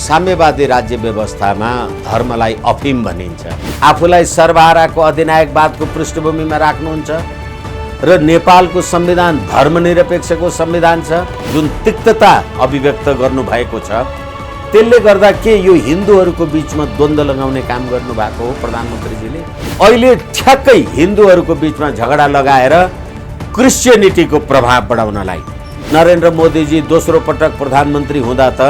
साम्यवादी राज्य व्यवस्थामा धर्मलाई अफिम भनिन्छ। आफूलाई सर्वहाराको अधिनायकवादको पृष्ठभूमिमा राख्नुहुन्छ र नेपालको संविधान धर्मनिरपेक्षको संविधान छ, जुन तिक्तता अभिव्यक्त गर्नुभएको छ। त्यसले गर्दा के यो हिन्दूहरूको बीचमा द्वन्द्व लगाउने काम गर्नुभएको हो प्रधानमन्त्रीजीले? अहिले ठ्याक्कै हिन्दूहरूको बीचमा झगडा लगाएर क्रिश्चियनिटीको प्रभाव बढाउनलाई नरेन्द्र मोदीजी दोस्रो पटक प्रधानमन्त्री हुँदा त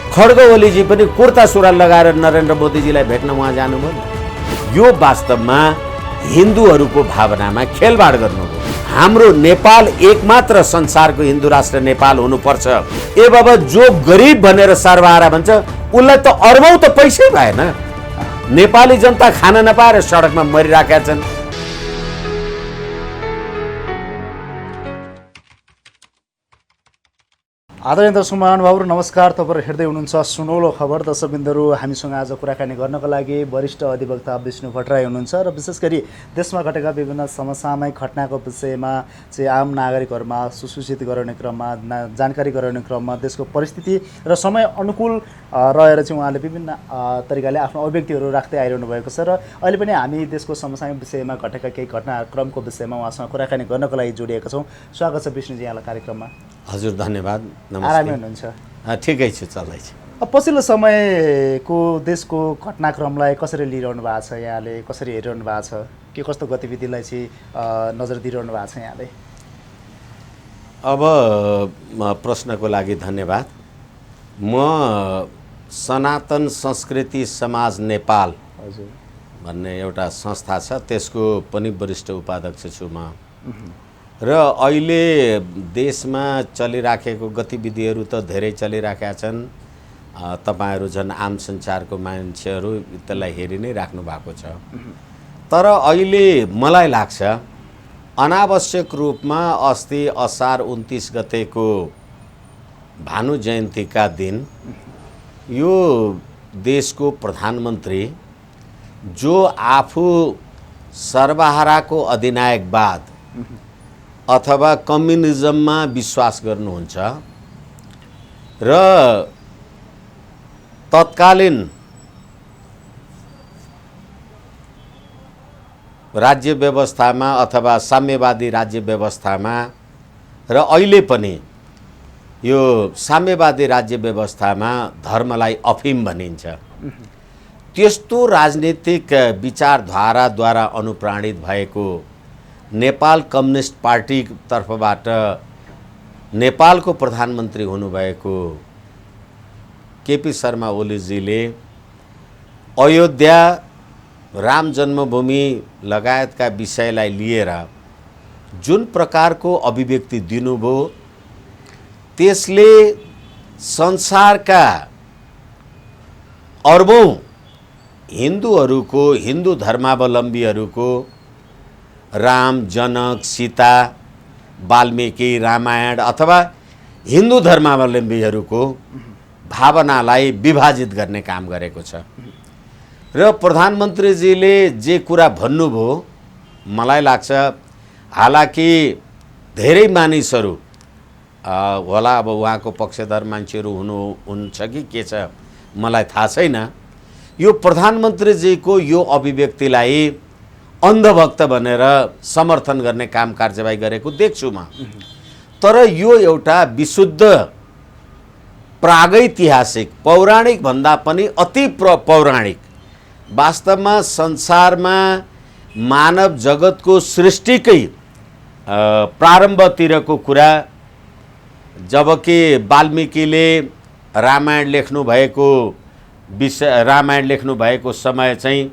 खड्ग ओलीजी पनि कुर्ता सुरुवाल लगाएर नरेन्द्र मोदीजीलाई भेट्न उहाँ जानुभयो। यो वास्तवमा हिन्दूहरूको भावनामा खेलवाड गर्नुभयो। हाम्रो नेपाल एकमात्र संसारको हिन्दू राष्ट्र नेपाल हुनुपर्छ। ए बाबा, जो गरिब भनेर सर्वहारा भन्छ उसलाई त अर्बौं त पैसै भएन। नेपाली जनता खाना नपाएर सडकमा मरिराखेका छन्। आदरणीय दर्शक महानुभावहरू नमस्कार। तपाईहरु हेर्दै हुनुहुन्छ सुनौलो खबर। दर्शकबिन्दुहरू, हामीसँग आज कुराकानी गर्नको लागि वरिष्ठ अधिवक्ता विष्णु भट्टराई हुनुहुन्छ र विशेष गरी देशमा घटेका विभिन्न समसामयिक घटनाको विषयमा चाहिँ आम नागरिकहरूमा सुसूचित गराउने क्रममा, जानकारी गराउने क्रममा देशको परिस्थिति र समय अनुकूल रहेर चाहिँ उहाँले विभिन्न तरिकाले आफ्नो अभिव्यक्तिहरू राख्दै आइरहनु भएको छ र अहिले पनि हामी देशको समसामयिक विषयमा घटेका केही घटनाक्रमको विषयमा उहाँसँग कुराकानी गर्नको लागि जोडिएका छौँ। स्वागत छ विष्णुजी यहाँलाई कार्यक्रममा। हजुर, धन्यवाद। आरामै हुनुहुन्छ? ठिकै छु, चल्दैछ। पछिल्लो समयको देशको घटनाक्रमलाई कसरी लिइरहनु भएको छ यहाँले? कसरी हेरिरहनु भएको छ? के कस्तो गतिविधिलाई चाहिँ नजर दिइरहनु भएको छ यहाँले? अब प्रश्नको लागि धन्यवाद। म सनातन संस्कृति समाज नेपाल भन्ने एउटा संस्था छ, त्यसको पनि वरिष्ठ उपाध्यक्ष छु म। र अहिले देशमा चलिराखेको गतिविधिहरू त धेरै चलिराखेका छन्। तपाईहरू झन् आम संसारको मान्छेहरू त्यसलाई हेरि नै राख्नु भएको छ। तर अहिले मलाई लाग्छ अनावश्यक रूपमा अस्ति असार 29 गतेको भानु जयन्तीका दिन यो देशको प्रधानमन्त्री जो आफू सर्वहाराको अधिनायकवाद अथवा कम्युनिजममा विश्वास गर्नुहुन्छ र तत्कालीन राज्य व्यवस्थामा अथवा साम्यवादी राज्य व्यवस्थामा र अहिले पनि यो साम्यवादी राज्य व्यवस्थामा धर्मलाई अफिम भनिन्छ, त्यस्तो राजनीतिक विचारधाराद्वारा अनुप्राणित भएको नेपाल कम्युनिस्ट पार्टी तर्फबाट नेपालको प्रधानमन्त्री हुनुभएको केपी शर्मा ओलीजीले अयोध्या, राम जन्मभूमि लगायतका विषयलाई लिएर जुन प्रकारको अभिव्यक्ति दिनुभयो त्यसले संसारका अर्बौं हिन्दूहरूको, हिन्दू धर्मावलम्बीहरूको राम, जनक, सीता, वाल्मीकि, रामायण अथवा हिन्दू धर्मावलम्बीहरूको भावनालाई विभाजित गर्ने काम गरेको छ। र प्रधानमन्त्रीजीले जे कुरा भन्नुभयो मलाई लाग्छ, हालाकि धेरै मानिसहरू होला, अब उहाँको पक्षधर मान्छेहरू हुन्छ कि के छ मलाई थाहा छैन, यो प्रधानमन्त्रीजीको यो अभिव्यक्तिलाई अन्धभक्त भनेर समर्थन गर्ने काम कारबाही गरेको देख्छु म। तर यो एउटा विशुद्ध प्रागैतिहासिक, पौराणिक भन्दा पनि अति पौराणिक, वास्तवमा संसारमा मानव जगतको सृष्टिकै प्रारम्भतिरको कुरा। जबकि वाल्मीकिले रामायण लेख्नु भएको समय चाहिँ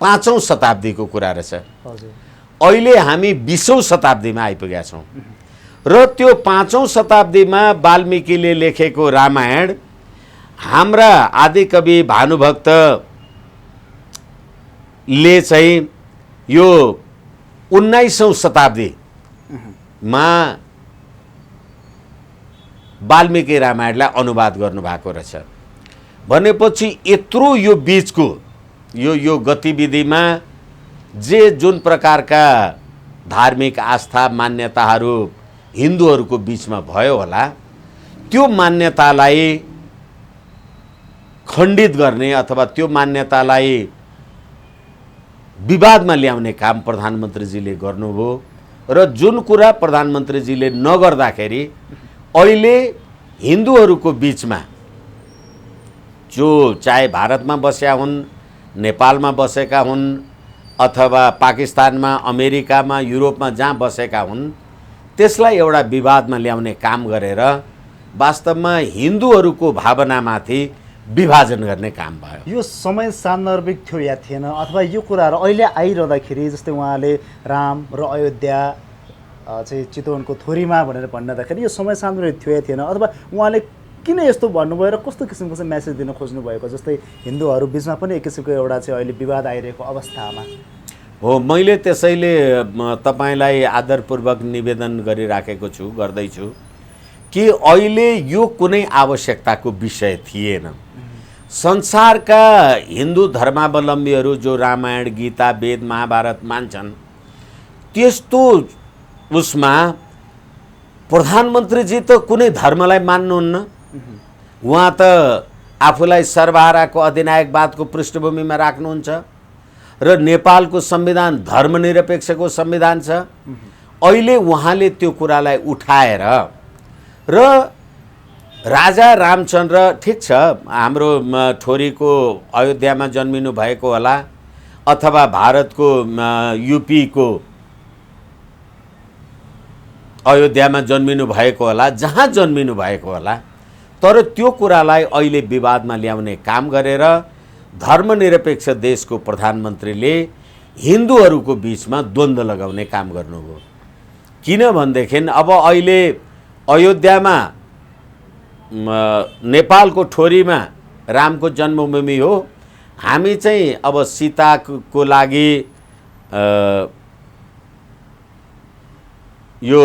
5औं शताब्दीको कुरा रहेछ। अहिले हामी 20औं शताब्दीमा आइपुगेका छौँ र त्यो 5औं शताब्दीमा वाल्मीकिले लेखेको रामायण हाम्रा आदिकवि भानुभक्तले चाहिँ यो 19औं शताब्दीमा वाल्मीकि रामायणलाई अनुवाद गर्नुभएको रहेछ। भनेपछि यत्रो यो बीचको यो गतिविधिमा जुन प्रकारका धार्मिक आस्था मान्यताहरू हिन्दूहरूको बीचमा भयो होला, त्यो मान्यतालाई खण्डित गर्ने अथवा त्यो मान्यतालाई विवादमा ल्याउने काम प्रधानमन्त्रीजीले गर्नुभयो र जुन कुरा प्रधानमन्त्रीजीले नगर्दाखेरि अहिले हिन्दूहरूको बीचमा जो चाहे भारतमा बसेका हुन्, नेपालमा बसेका हुन् अथवा पाकिस्तानमा, अमेरिकामा, युरोपमा जहाँ बसेका हुन्, त्यसलाई एउटा विवादमा ल्याउने काम गरेर वास्तवमा हिन्दूहरूको भावनामाथि विभाजन गर्ने काम भयो। यो समय सान्दर्भिक थियो या थिएन, अथवा यो कुराहरू अहिले आइरहँदाखेरि जस्तै उहाँले राम र अयोध्या चाहिँ चितवनको थोरीमा भनेर भन्दाखेरि यो समय सान्दर्भिक थियो या थिएन, अथवा उहाँले किन यस्तो भन्नुभयो र कस्तो किसिमको चाहिँ मेसेज दिन खोज्नु भएको, जस्तै हिन्दूहरू बिचमा पनि एक किसिमको एउटा चाहिँ अहिले विवाद आइरहेको अवस्थामा हो। मैले त्यसैले तपाईँलाई आदरपूर्वक निवेदन गरिराखेको छु, गर्दैछु कि अहिले यो कुनै आवश्यकताको विषय थिएन। संसारका हिन्दू धर्मावलम्बीहरू जो रामायण, गीता, वेद, महाभारत मान्छन्, त्यस्तो उसमा प्रधानमन्त्रीजी त कुनै धर्मलाई मान्नुहुन्न। उहाँ त आफूलाई सर्वहाराको अधिनायकवादको पृष्ठभूमिमा राख्नुहुन्छ र नेपालको संविधान धर्मनिरपेक्षको संविधान छ। अहिले उहाँले त्यो कुरालाई उठाएर र राजा रामचन्द्र, ठिक छ हाम्रो ठोरीको अयोध्यामा जन्मिनु भएको होला अथवा भारतको युपीको अयोध्यामा जन्मिनु भएको होला, जहाँ जन्मिनु भएको होला, तर त्यो कुरालाई अहिले विवादमा ल्याउने काम गरेर धर्मनिरपेक्ष देशको प्रधानमन्त्रीले हिन्दूहरूको बीचमा द्वन्द्व लगाउने काम गर्नुभयो। किनभनेदेखि अब अहिले अयोध्यामा नेपालको ठोरीमा रामको जन्मभूमि हो। हामी चाहिँ अब सीताको लागि यो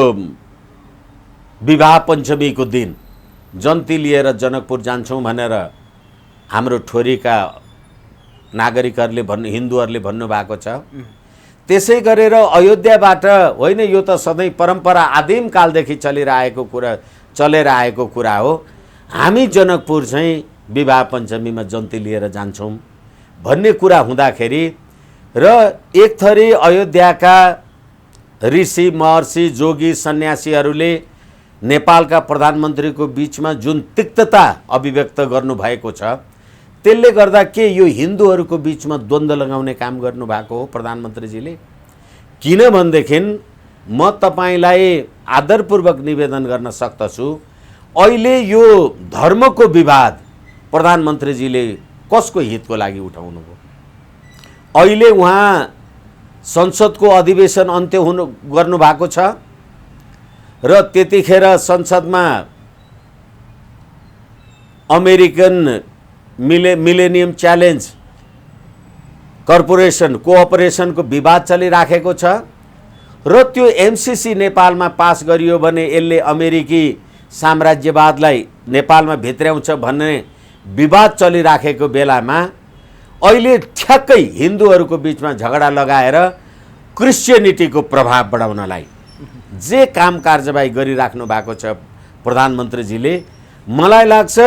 विवाह पञ्चमीको दिन जन्ती लिएर जनकपुर जान्छौँ भनेर हाम्रो ठोरीका नागरिकहरूले हिन्दूहरूले भन्नुभएको छ। त्यसै गरेर अयोध्याबाट होइन, यो त सधैँ परम्परा आदिम कालदेखि चलेर आएको कुरा हो। हामी जनकपुर चाहिँ विवाह पञ्चमीमा जन्ती लिएर जान्छौँ भन्ने कुरा हुँदाखेरि र एक थरी अयोध्याका ऋषि, महर्षि, जोगी, सन्यासीहरूले नेपालका प्रधानमन्त्रीको बीचमा जुन तिक्तता अभिव्यक्त गर्नुभएको छ, त्यसले गर्दा के यो हिन्दूहरूको बीचमा द्वन्द्व लगाउने काम गर्नुभएको हो प्रधानमन्त्रीजीले? किनभनेदेखि म तपाईँलाई आदरपूर्वक निवेदन गर्न सक्दछु, अहिले यो धर्मको विवाद प्रधानमन्त्रीजीले कसको हितको लागि उठाउनु भयो? अहिले उहाँ संसदको अधिवेशन अन्त्य गर्नुभएको छ र त्यतिखेर संसदमा अमेरिकन मिलेनियम च्यालेन्ज कर्पोरेसन कोअपरेसनको विवाद चलिराखेको छ र त्यो एमसीसी नेपालमा पास गरियो भने यसले अमेरिकी साम्राज्यवादलाई नेपालमा भित्र्याउँछ भन्ने विवाद चलिराखेको बेलामा अहिले ठ्याक्कै हिन्दूहरूको बीचमा झगडा लगाएर क्रिस्चियनिटीको प्रभाव बढाउनलाई जे काम कारबाही गरिराख्नु भएको छ प्रधानमन्त्रीजीले, मलाई लाग्छ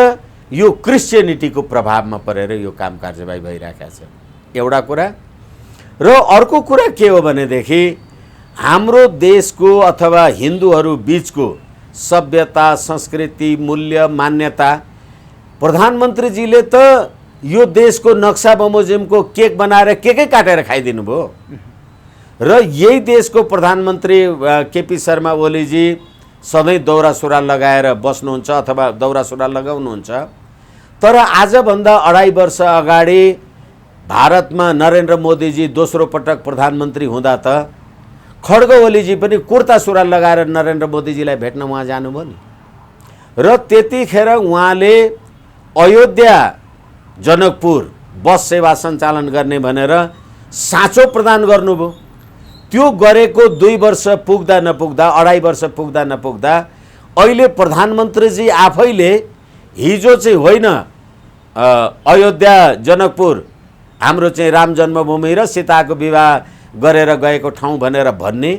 यो क्रिस्चियनिटीको प्रभावमा परेर यो काम कारबाही भइरहेको छ। एउटा कुरा र अर्को कुरा के हो भनेदेखि हाम्रो देशको अथवा हिन्दूहरू बीचको सभ्यता, संस्कृति, मूल्य, मान्यता प्रधानमन्त्रीजीले त यो देशको नक्सा बमोजिमको केक बनाएर केकै काटेर खाइदिनु भयो र यही देशको प्रधानमन्त्री केपी शर्मा ओलीजी सधैँ दौरा सुरुवाल लगाएर बस्नुहुन्छ अथवा दौरा सुरुवाल लगाउनुहुन्छ। तर आजभन्दा 2.5 वर्ष अगाडि भारतमा नरेन्द्र मोदीजी दोस्रो पटक प्रधानमन्त्री हुँदा त खड्ग ओलीजी पनि कुर्ता सुरुवाल लगाएर नरेन्द्र मोदीजीलाई भेट्न उहाँ जानुभयो नि र त्यतिखेर उहाँले अयोध्या जनकपुर बस सेवा सञ्चालन गर्ने भनेर साँचो प्रदान गर्नुभयो। त्यो गरेको 2 वर्ष पुग्दा नपुग्दा 2.5 वर्ष पुग्दा नपुग्दा अहिले प्रधानमन्त्रीजी आफैले हिजो चाहिँ होइन अयोध्या जनकपुर हाम्रो चाहिँ राम जन्मभूमि र सीताको विवाह गरेर गएको ठाउँ भनेर भन्ने,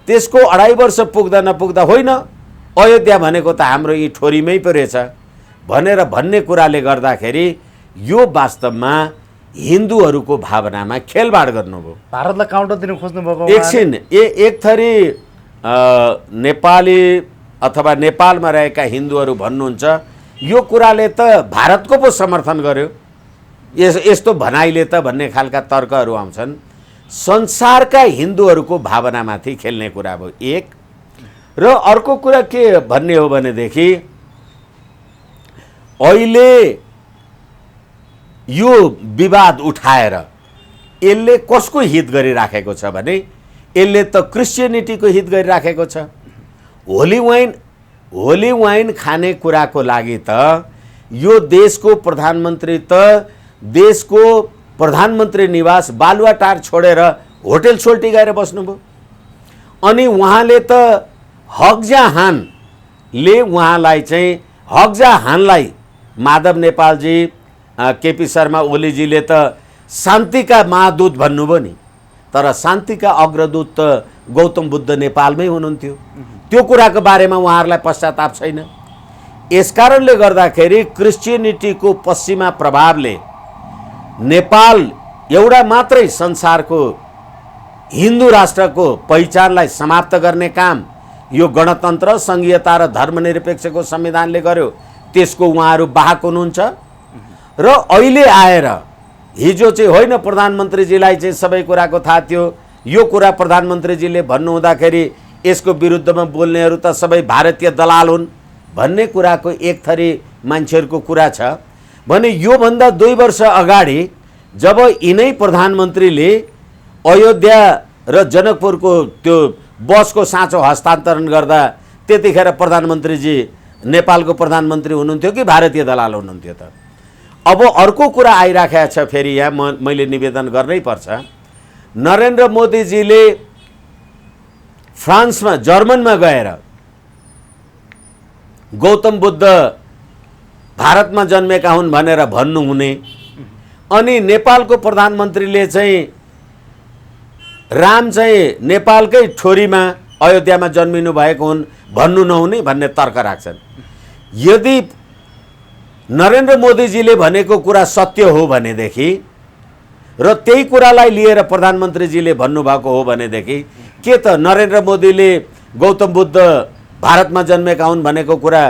त्यसको 2.5 वर्ष पुग्दा नपुग्दा होइन अयोध्या भनेको त हाम्रो यी ठोरीमै पो रहेछ भनेर भन्ने कुराले गर्दाखेरि यो वास्तवमा हिन्दूहरूको भावनामा खेलबाड गर्नुभयो। भारतलाई काउन्टर दिन खोज्नुभएको एकछिन एक थरी नेपाली अथवा नेपालमा रहेका हिन्दूहरू भन्नुहुन्छ यो कुराले त भारतको पो समर्थन गर्यो, यस्तो भनाइले त भन्ने खालका तर्कहरू आउँछन्। संसारका हिन्दूहरूको भावनामाथि खेल्ने कुरा भयो एक। र अर्को कुरा के भन्ने हो भनेदेखि अहिले यो विवाद उठाएर यसले कसको हित गरिराखेको छ भने यसले त क्रिस्चियनिटीको हित गरिराखेको छ। होली वाइन खाने कुराको लागि त यो देशको प्रधानमन्त्री त देशको प्रधानमन्त्री निवास बालुवाटार छोडेर होटल सोल्टी गएर बस्नुभयो। अनि उहाँले त हकजाहानले उहाँलाई चाहिँ हकजाहानलाई माधव नेपालजी केपी शर्मा ओलीजीले त शान्तिका महादूत भन्नुभयो नि, तर शान्तिका अग्रदूत त गौतम बुद्ध नेपालमै हुनुहुन्थ्यो। त्यो कुराको बारेमा उहाँहरूलाई पश्चाताप छैन। यसकारणले गर्दाखेरि क्रिस्चियनिटीको पश्चिमा प्रभावले नेपाल एउटा मात्रै संसारको हिन्दू राष्ट्रको पहिचानलाई समाप्त गर्ने काम यो गणतन्त्र, संघीयता र धर्मनिरपेक्षको संविधानले गर्यो। त्यसको उहाँहरू बाहक हुनुहुन्छ। र अहिले आएर हिजो चाहिँ होइन प्रधानमन्त्रीजीलाई चाहिँ सबै कुराको थाहा थियो, यो कुरा प्रधानमन्त्रीजीले भन्नुहुँदाखेरि यसको विरुद्धमा बोल्नेहरू त सबै भारतीय दलाल हुन् भन्ने कुराको एक थरी मान्छेहरूको कुरा छ भने योभन्दा 2 वर्ष अगाडि जब यिनै प्रधानमन्त्रीले अयोध्या र जनकपुरको त्यो बसको साँचो हस्तान्तरण गर्दा त्यतिखेर प्रधानमन्त्रीजी नेपालको प्रधानमन्त्री हुनुहुन्थ्यो कि भारतीय दलाल हुनुहुन्थ्यो त? अब अर्को कुरा आइराखेको छ फेरि यहाँ मैले निवेदन गर्नै पर्छ। नरेन्द्र मोदीजीले फ्रान्समा जर्मनमा गएर गौतम बुद्ध भारतमा जन्मेका हुन् भनेर भन्नुहुने, अनि नेपालको प्रधानमन्त्रीले चाहिँ राम चाहिँ नेपालकै छोरीमा अयोध्यामा जन्मिनु भएको हुन् भन्नु नहुने भन्ने तर्क राख्छन्। यदि नरेन्द्र मोदीजीले भनेको कुरा सत्य हो भनेदेखि र त्यही कुरालाई लिएर प्रधानमन्त्रीजीले भन्नुभएको हो भनेदेखि के त नरेन्द्र मोदीले गौतम बुद्ध भारतमा जन्मेका हुन् भनेको कुरा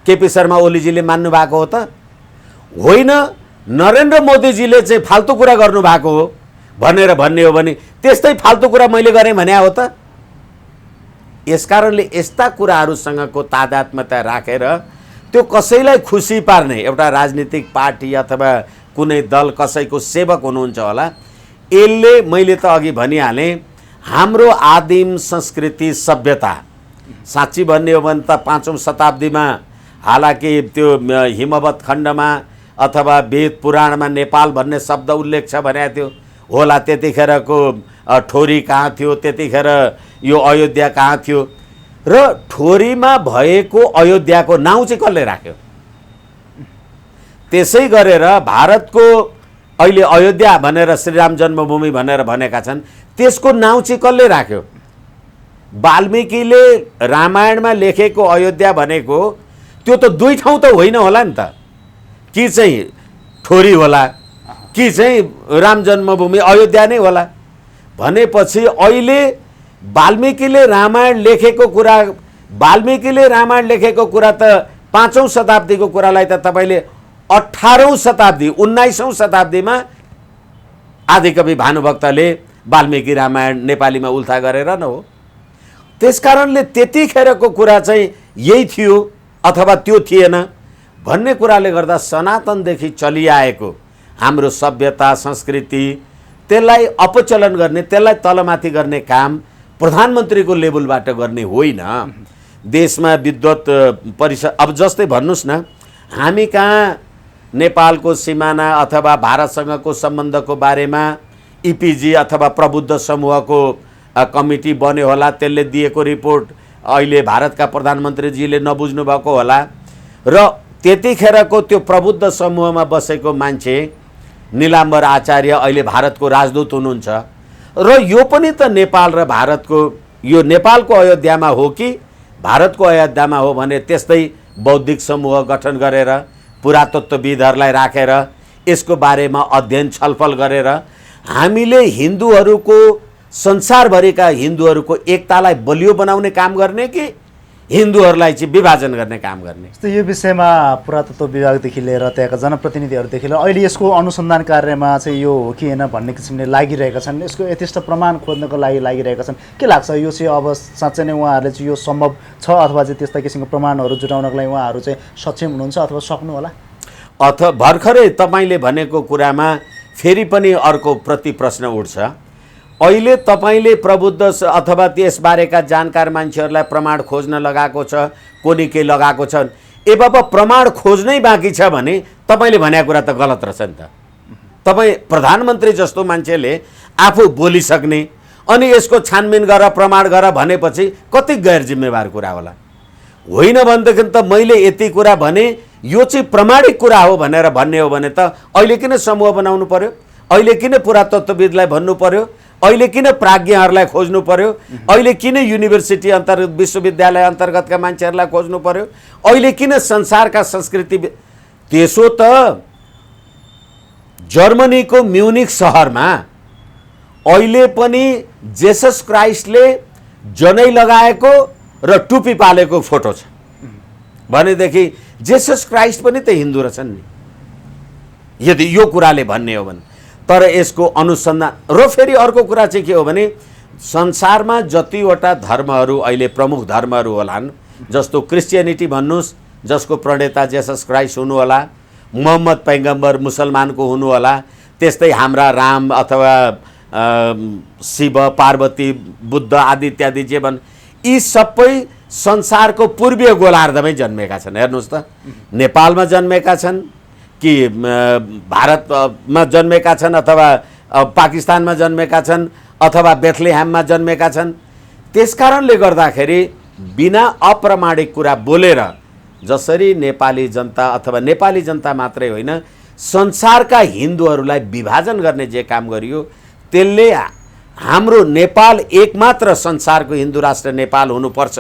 केपी शर्मा ओलीजीले मान्नु भएको हो त? होइन, नरेन्द्र मोदीजीले चाहिँ फाल्तु कुरा गर्नुभएको हो भनेर भन्ने हो भने त्यस्तै फाल्तु कुरा मैले गरेँ भने हो त? यसकारणले यस्ता कुराहरूसँगको तादात्म्यता राखेर त्यो कसैलाई खुसी पार्ने एउटा राजनीतिक पार्टी अथवा कुनै दल कसैको सेवक हुनुहुन्छ होला, यसले मैले त अघि भनिहालेँ हाम्रो आदिम संस्कृति सभ्यता साँच्ची भन्ने हो भने त 5औं शताब्दीमा हालाकि त्यो हिमवत खण्डमा अथवा वेद पुराणमा नेपाल भन्ने शब्द उल्लेख छ भनेको थियो होला। त्यतिखेरको ठोरी कहाँ थियो, त्यतिखेर यो अयोध्या कहाँ थियो र ठोरीमा भएको अयोध्याको नाउँ चाहिँ कसले राख्यो? त्यसै गरेर भारतको अहिले अयोध्या भनेर श्रीराम जन्मभूमि भनेर भनेका छन्, त्यसको नाउँ चाहिँ कसले राख्यो? वाल्मीकिले रामायणमा लेखेको अयोध्या भनेको त्यो त 2 ठाउँ त होइन होला नि त, कि चाहिँ ठोरी होला कि चाहिँ राम जन्मभूमि अयोध्या नै होला। भनेपछि अहिले वाल्मीकिले रामायण लेखेको कुरा त 5औं शताब्दीको कुरालाई त तपाईले 18औं शताब्दी 19औं शताब्दीमा आदिकवि भानुभक्तले वाल्मीकि रामायण नेपालीमा उल्था गरेर न हो। त्यसकारणले त्यतिखेरको कुरा चाहिँ यही थियो अथवा त्यो थिएन भन्ने कुराले गर्दा सनातनदेखि चलिआएको हाम्रो सभ्यता संस्कृति त्यसलाई अपचलन गर्ने, त्यसलाई तलमाथि गर्ने काम प्रधानमन्त्रीको लेभलबाट गर्ने होइन। देशमा विद्युत परिषद अब जस्तै भन्नुस् न, हामी कहाँ नेपालको सिमाना अथवा भारतसँगको सम्बन्धको बारेमा इपिजी अथवा प्रबुद्ध समूहको कमिटी बन्यो होला, त्यसले दिएको रिपोर्ट अहिले भारतका प्रधानमन्त्रीजीले नबुझ्नु भएको होला र त्यतिखेरको त्यो प्रबुद्ध समूहमा बसेको मान्छे नीलाम्बर आचार्य अहिले भारतको राजदूत हुनुहुन्छ र यो पनि त नेपाल र भारतको, यो नेपालको अयोध्यामा हो कि भारतको अयोध्यामा हो भने त्यस्तै बौद्धिक समूह गठन गरेर पुरातत्त्वविदहरूलाई राखेर यसको बारेमा अध्ययन छलफल गरेर हामीले हिन्दूहरूको संसारभरिका हिन्दूहरूको एकतालाई बलियो बनाउने काम गर्ने कि हिन्दूहरूलाई चाहिँ विभाजन गर्ने काम गर्ने? जस्तै यो विषयमा पुरातत्व विभागदेखि लिएर त्यहाँका जनप्रतिनिधिहरूदेखि लिएर अहिले यसको अनुसन्धान कार्यमा चाहिँ यो हो कि होइन भन्ने किसिमले लागिरहेका छन्, यसको यथेष्ट प्रमाण खोज्नको लागि लागिरहेका छन्। के लाग्छ यो चाहिँ अब साँच्चै नै उहाँहरूले चाहिँ यो सम्भव छ अथवा चाहिँ त्यस्ता किसिमको प्रमाणहरू जुटाउनको लागि उहाँहरू चाहिँ सक्षम हुनुहुन्छ अथवा सक्नु होला? अथवा भर्खरै तपाईँले भनेको कुरामा फेरि पनि अर्को प्रति प्रश्न उठ्छ। अहिले तपाईँले प्रबुद्ध अथवा त्यसबारेका जानकार मान्छेहरूलाई प्रमाण खोज्न लगाएको छ, कोनी के लगाएको छ, ए बाबा प्रमाण खोज्नै बाँकी छ भने तपाईँले भनेको कुरा त गलत रहेछ नि त। तपाईँ प्रधानमन्त्री जस्तो मान्छेले आफू बोलिसक्ने अनि यसको छानबिन गर प्रमाण गर भनेपछि कति गैर जिम्मेवार कुरा होला? होइन भनेदेखि त मैले यति कुरा भने यो चाहिँ प्रमाणिक कुरा हो भनेर भन्ने हो भने त अहिले किन समूह बनाउनु पर्यो? अहिले किन पुरातत्त्वविदलाई भन्नु पर्यो? अहिले किन प्राज्ञहरूलाई खोज्नु पर्यो? अहिले किन युनिभर्सिटी अन्तर्गत विश्वविद्यालय अन्तर्गतका मान्छेहरूलाई खोज्नु पर्यो? अहिले किन संसारका संस्कृति? त्यसो त जर्मनीको म्युनिक सहरमा अहिले पनि जेसस क्राइस्टले जनै लगाएको र टुपी पालेको फोटो छ भनेदेखि जेसस क्राइस्ट पनि त हिन्दू रहेछन् नि, यदि यो कुराले भन्ने हो भने। तर यसको अनुसन्धान र फेरि अर्को कुरा चाहिँ के हो भने संसारमा जतिवटा धर्महरू अहिले प्रमुख धर्महरू होलान्, जस्तो क्रिस्चियनिटी भन्नुहोस् जसको प्रणेता जेसस क्राइस्ट हुनु होला, मोहम्मद पैगम्बर मुसलमानको हुनु होला, त्यस्तै हाम्रा राम अथवा शिव पार्वती बुद्ध आदि इत्यादि जे भन्, यी सबै संसारको पूर्वीय गोलार्धमै जन्मेका छन्। हेर्नुहोस् त, नेपालमा जन्मेका छन् कि भारतमा जन्मेका छन् अथवा पाकिस्तानमा जन्मेका छन् अथवा बेथलेहेममा जन्मेका छन्। त्यसकारणले गर्दाखेरि बिना अप्रामाणिक कुरा बोलेर जसरी नेपाली जनता अथवा नेपाली जनता मात्रै होइन संसारका हिन्दूहरूलाई विभाजन गर्ने जे काम गरियो त्यसले हाम्रो नेपाल एकमात्र संसारको हिन्दू राष्ट्र नेपाल हुनुपर्छ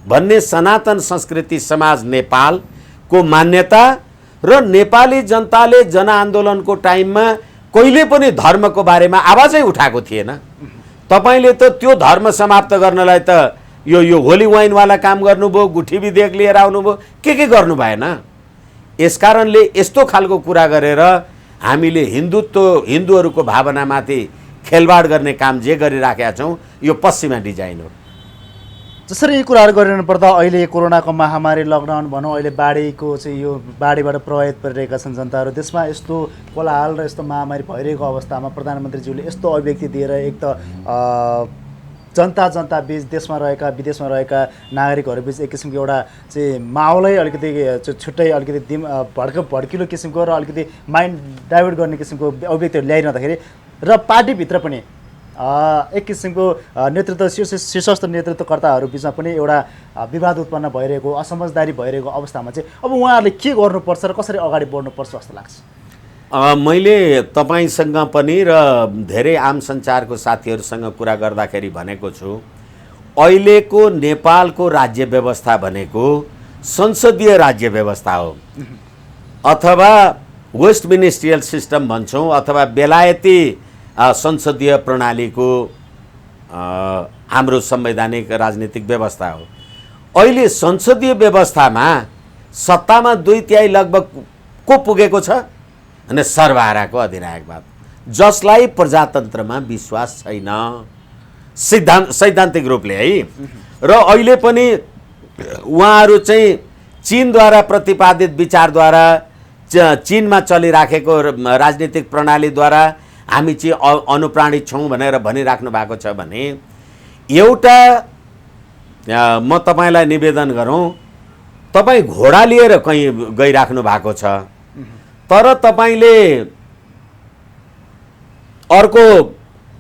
भन्ने सनातन संस्कृति समाज नेपालको मान्यता र नेपाली जनताले जनआन्दोलनको टाइममा कहिले पनि धर्मको बारेमा आवाजै उठाएको थिएन। तपाईँले त त्यो धर्म समाप्त गर्नलाई त यो होली वाइनवाला काम गर्नुभयो, गुठी विधेयक लिएर आउनुभयो, के गर्नु भएन। यसकारणले यस्तो खालको कुरा गरेर हामीले हिन्दूहरूको भावनामाथि खेलवाड गर्ने काम जे गरिराखेका छौँ यो पश्चिमा डिजाइन हो। जसरी यी कुराहरू गरिरहनु पर्दा अहिले कोरोनाको महामारी लकडाउन भनौँ, अहिले बाढीको चाहिँ यो बाढीबाट प्रभावित परिरहेका छन् जनताहरू, त्यसमा यस्तो कोलाहल र यस्तो महामारी भइरहेको अवस्थामा प्रधानमन्त्रीज्यूले यस्तो अभिव्यक्ति दिएर एक त जनता बीच देशमा रहेका विदेशमा रहेका नागरिकहरू बीच एक किसिमको एउटा चाहिँ माहौलै अलिकति छुट्टै अलिकति भड्किलो किसिमको र अलिकति माइन्ड डाइभर्ट गर्ने किसिमको अभिव्यक्तिहरू ल्याइरहँदाखेरि र पार्टीभित्र पनि एक किसिमको नेतृत्व शीर्षस्थ नेतृत्वकर्ताहरू बिचमा पनि एउटा विवाद उत्पन्न भइरहेको असमझदारी भइरहेको अवस्थामा चाहिँ अब उहाँहरूले के गर्नुपर्छ र कसरी अगाडि बढ्नुपर्छ जस्तो लाग्छ? मैले तपाईँसँग पनि र धेरै आम सञ्चारको साथीहरूसँग कुरा गर्दाखेरि भनेको छु, अहिलेको नेपालको राज्य व्यवस्था भनेको संसदीय राज्य व्यवस्था हो अथवा वेस्ट मिनिस्ट्रियल सिस्टम भन्छौँ अथवा बेलायती संसदीय प्रणालीको हाम्रो संवैधानिक राजनीतिक व्यवस्था हो। अहिले संसदीय व्यवस्थामा सत्तामा 2/3 लगभग को पुगेको छ भने सर्वहाराको अधिनायकवाद, जसलाई प्रजातन्त्रमा विश्वास छैन सैद्धान्तिक रूपले है। र अहिले पनि उहाँहरू चाहिँ चीनद्वारा प्रतिपादित विचारद्वारा चीनमा चलिराखेको राजनीतिक प्रणालीद्वारा हामी चाहिँ अनुप्राणित छौँ भनेर भनिराख्नु भएको छ भने एउटा म तपाईँलाई निवेदन गरौँ, तपाईँ घोडा लिएर कहीँ गइराख्नु भएको छ तर तपाईँले अर्को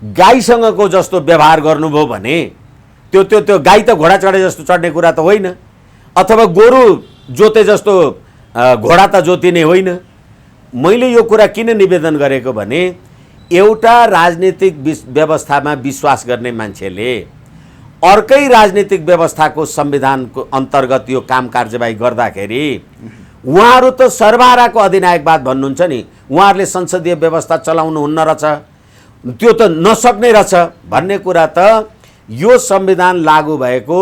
गाईसँगको जस्तो व्यवहार गर्नुभयो भने त्यो गाई त घोडा चढे जस्तो चढ्ने कुरा त होइन, अथवा गोरु जोते जस्तो घोडा त जोतिने होइन। मैले यो कुरा किन निवेदन गरेको भने एउटा राजनीतिक व्यवस्थामा विश्वास गर्ने मान्छेले अर्कै राजनीतिक व्यवस्थाको संविधानको अन्तर्गत यो काम कारबाही गर्दाखेरि उहाँहरू त सर्वहाराको अधिनायकवाद भन्नुहुन्छ नि, उहाँहरूले संसदीय व्यवस्था चलाउनुहुन्न रहेछ, त्यो त नसक्ने रहेछ भन्ने कुरा त यो संविधान लागू भएको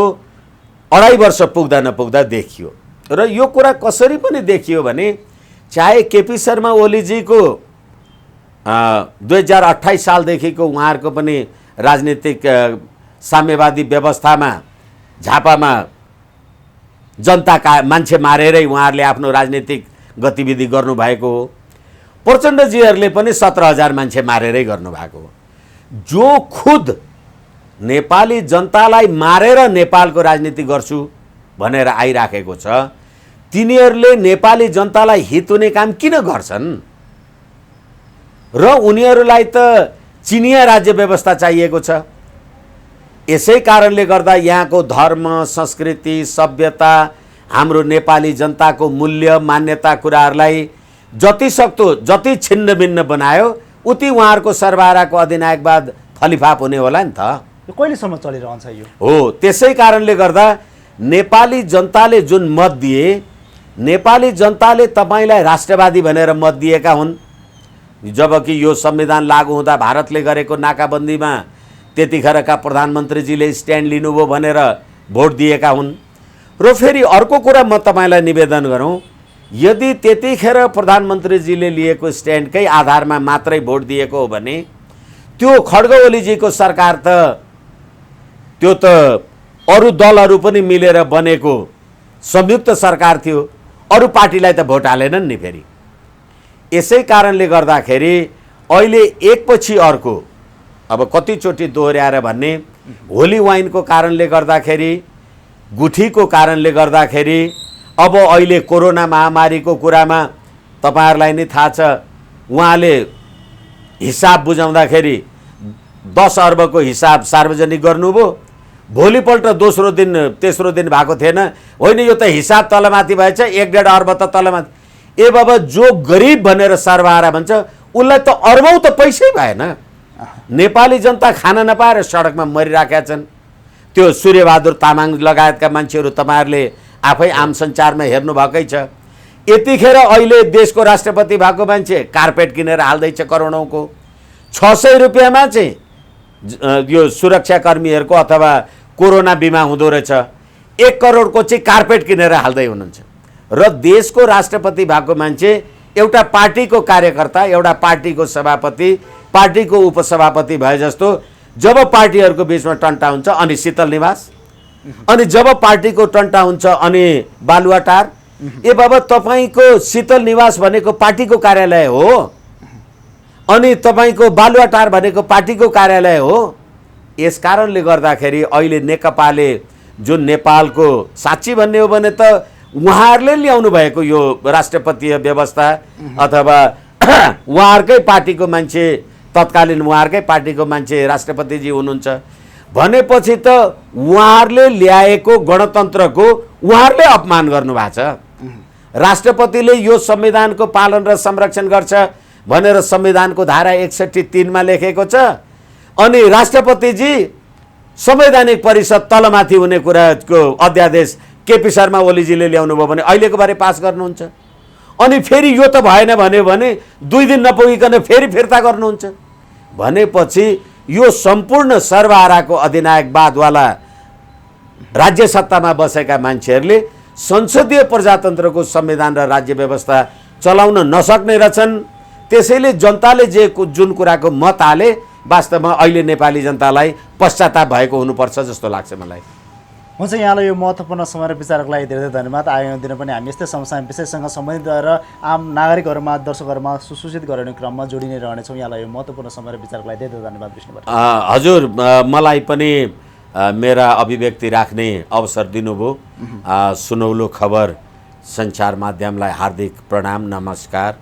2.5 वर्ष पुग्दा नपुग्दा देखियो। र यो कुरा कसरी पनि देखियो भने चाहे केपी शर्मा ओलीजीको 2028 सालदेखिको उहाँहरूको पनि राजनीतिक साम्यवादी व्यवस्थामा झापामा जनताका मान्छे मारेरै उहाँहरूले आफ्नो राजनीतिक गतिविधि गर्नुभएको हो। प्रचण्डजीहरूले पनि 17,000 मान्छे मारेरै गर्नुभएको हो। जो खुद नेपाली जनतालाई मारेर नेपालको राजनीति गर्छु भनेर आइराखेको छ, तिनीहरूले नेपाली जनतालाई हित हुने काम किन गर्छन्? र उनीहरूलाई त चिनिया राज्य व्यवस्था चाहिएको छ। यसै कारणले गर्दा यहाँको धर्म, संस्कृति, सभ्यता, हाम्रो नेपाली जनताको मूल्य मान्यता कुराहरूलाई जति सक्दो जति छिन्न भिन्न बनायो उति उहाँहरूको सर्वहाराको अधिनायकवाद फलिफाप हुने होला नि त। यो कहिलेसम्म चलिरहन्छ यो? हो, त्यसै कारणले गर्दा नेपाली जनताले जुन मत दिए, नेपाली जनताले तपाईँलाई राष्ट्रवादी भनेर मत दिएका हुन्। जबकि यो संविधान लागू हुँदा भारतले गरेको नाकाबन्दीमा त्यतिखेरका प्रधानमन्त्रीजीले स्ट्यान्ड लिनुभयो भनेर भोट दिएका हुन्। र फेरि अर्को कुरा म तपाईँलाई निवेदन गरौँ, यदि त्यतिखेर प्रधानमन्त्रीजीले लिएको स्ट्यान्डकै आधारमा मात्रै भोट दिएको हो भने त्यो खड्ग ओलीजीको सरकार त त्यो त अरू दलहरू पनि मिलेर बनेको संयुक्त सरकार थियो, अरू पार्टीलाई त भोट हालेनन् नि फेरि। यसै कारणले गर्दाखेरि अहिले एकपछि अर्को अब कतिचोटि दोहोऱ्याएर भन्ने, होली वाइनको कारणले गर्दाखेरि, गुठीको कारणले गर्दाखेरि, अब अहिले कोरोना महामारीको कुरामा तपाईँहरूलाई नि थाहा छ, उहाँले हिसाब बुझाउँदाखेरि 10 अर्बको हिसाब सार्वजनिक गर्नुभयो। भोलिपल्ट दोस्रो दिन तेस्रो दिन भएको थिएन, होइन यो त हिसाब तलमाथि भएछ, 1.5 अर्ब त तलमाथि। ए बाबा, जो गरिब भनेर सर्वहारा भन्छ उसलाई त अर्बौं त पैसै भएन। नेपाली जनता खान नपाएर सडकमा मरिराखेका छन्। त्यो सूर्यबहादुर तामाङ लगायतका मान्छेहरू तपाईँहरूले आफै आम सञ्चारमा हेर्नुभएकै छ। यतिखेर अहिले देशको राष्ट्रपति भएको मान्छे कार्पेट किनेर हाल्दैछ करोडौँको। 600 रुपियाँमा चाहिँ यो सुरक्षाकर्मीहरूको अथवा कोरोना बिमा हुँदो रहेछ। 1 करोडको चाहिँ कार्पेट किनेर हाल्दै हुनुहुन्छ। र देशको राष्ट्रपति भएको मान्छे एउटा पार्टीको कार्यकर्ता, एउटा पार्टीको सभापति, पार्टीको उपसभापति भए जस्तो जब पार्टीहरूको बिचमा टन्टा हुन्छ अनि शीतल निवास, अनि जब पार्टीको टन्टा हुन्छ अनि बालुवाटार। ए बाबा, तपाईँको शीतल निवास भनेको पार्टीको कार्यालय हो, अनि तपाईँको बालुवाटार भनेको पार्टीको कार्यालय हो। यस कारणले गर्दाखेरि अहिले नेकपाले जुन नेपालको साँच्ची भन्ने हो भने त उहाँहरूले ल्याउनु भएको यो राष्ट्रपतीय व्यवस्था अथवा उहाँहरूकै पार्टीको मान्छे, तत्कालीन उहाँहरूकै पार्टीको मान्छे राष्ट्रपतिजी हुनुहुन्छ भनेपछि त उहाँहरूले ल्याएको गणतन्त्रको उहाँहरूले अपमान गर्नुभएको छ। राष्ट्रपतिले यो संविधानको पालन र संरक्षण गर्छ भनेर संविधानको धारा 61(3) मा लेखेको छ, अनि राष्ट्रपतिजी संवैधानिक परिषद तलमाथि हुने कुराको अध्यादेश केपी शर्मा ओलीजीले ल्याउनु भयो भने अहिलेको बारे पास गर्नुहुन्छ। अनि फेरि यो त भएन भन्यो भने 2 दिन नपुगिकन फेरि फिर्ता गर्नुहुन्छ भनेपछि यो सम्पूर्ण सर्वहाराको अधिनायकवादवाला राज्य सत्तामा बसेका मान्छेहरूले संसदीय प्रजातन्त्रको संविधान र राज्य व्यवस्था चलाउन नसक्ने रहेछन्। त्यसैले जनताले जुन कुराको मत हाले वास्तवमा अहिले नेपाली जनतालाई पश्चाताप भएको हुनुपर्छ जस्तो लाग्छ मलाई। हुन्छ, यहाँलाई यो महत्त्वपूर्ण समय र विचारको लागि धेरै धेरै धन्यवाद। आगामी दिन पनि हामी यस्तै समस्या विषयसँग सम्बन्धित र आम नागरिकहरूमा दर्शकहरूमा सुसूचित गराउने क्रममा जोडिने रहनेछौँ। यहाँलाई यो महत्त्वपूर्ण समय र विचारको लागि धेरै धेरै धन्यवाद विष्णु भट्ट। हजुर, मलाई पनि मेरा अभिव्यक्ति राख्ने अवसर दिनुभयो। सुनौलो खबर सञ्चार माध्यमलाई हार्दिक प्रणाम, नमस्कार।